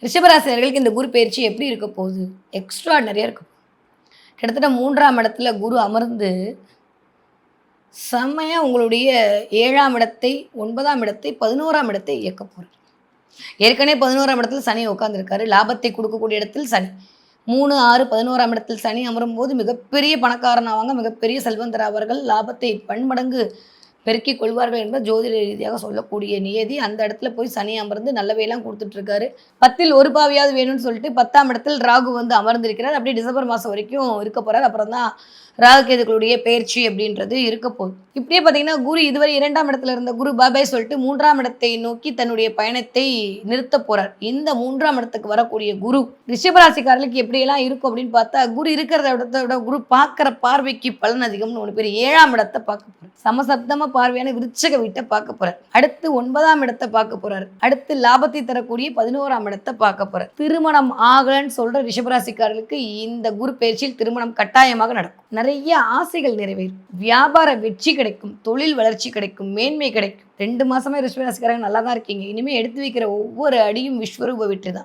ரிஷபராசினர்களுக்கு இந்த குரு பயிற்சி எப்படி இருக்க போகுது? எக்ஸ்ட்ராடினரியா இருக்கும். கிட்டத்தட்ட 3ஆம் இடத்துல குரு அமர்ந்து, செம்மையா உங்களுடைய 7ஆம் இடத்தை, 9ஆம் இடத்தை, 11ஆம் இடத்தை இயக்க போறார். ஏற்கனவே 11ஆம் இடத்துல சனி உட்கார்ந்திருக்காரு. லாபத்தை கொடுக்கக்கூடிய இடத்தில் சனி. 3, 6, 11ஆம் இடத்தில் சனி அமரும்போது மிகப்பெரிய பணக்காரன் ஆவாங்க, மிகப்பெரிய செல்வந்தர் ஆவார்கள். லாபத்தை பன்மடங்கு பெருக்கிக் கொள்வார்கள் என்பது ஜோதிட ரீதியாக சொல்லக்கூடிய நியதி. அந்த இடத்துல போய் சனி அமர்ந்து நல்லவையெல்லாம் கொடுத்துட்டு இருக்காரு. 10ல் ஒரு பாவியாவது வேணும்னு சொல்லிட்டு 10ஆம் இடத்தில் ராகு வந்து அமர்ந்திருக்கிறார். அப்படியே டிசம்பர் மாதம் வரைக்கும் இருக்க போறார். அப்புறம் தான் ராகு கேதுக்களுடைய பெயர்ச்சி அப்படின்றது இருக்க போகுது. இப்படியே பார்த்தீங்கன்னா குரு இதுவரை 2ஆம் இடத்துல இருந்த குரு பாபாய் சொல்லிட்டு 3ஆம் இடத்தை நோக்கி தன்னுடைய பயணத்தை நிறுத்த போறார். இந்த 3ஆம் இடத்துக்கு வரக்கூடிய குரு ரிஷபராசிக்காரர்களுக்கு எப்படியெல்லாம் இருக்கும் அப்படின்னு பார்த்தா, குரு இருக்கிற இடத்த விட குரு பார்க்குற பார்வைக்கு பலன் அதிகம்னு ஒன்று பேர் 7ஆம் இடத்தை பார்க்க போறார். சமசப்தம பார்வையான விருச்சக வீட்டை பார்க்க போறார். அடுத்து 9ஆம் இடத்தை பார்க்க போறார். அடுத்து லாபத்தை தரக்கூடிய 11ஆம் இடத்தை பார்க்க போறார். திருமணம் ஆகலன்னு சொல்ற ரிஷபராசிக்காரர்களுக்கு இந்த குரு பயிற்சியில் திருமணம் கட்டாயமாக நடக்கும். நிறைய ஆசைகள் நிறைவேறும். வியாபார வெற்றி கிடைக்கும், தொழில் வளர்ச்சி கிடைக்கும், மேன்மை கிடைக்கும். 2 மாசமா ரிஷபராசிக்காரங்க நல்லா தான் இருக்கீங்க. இனிமேல் எடுத்து வைக்கிற ஒவ்வொரு அடியும் விஸ்வரூப வெற்றி தான்.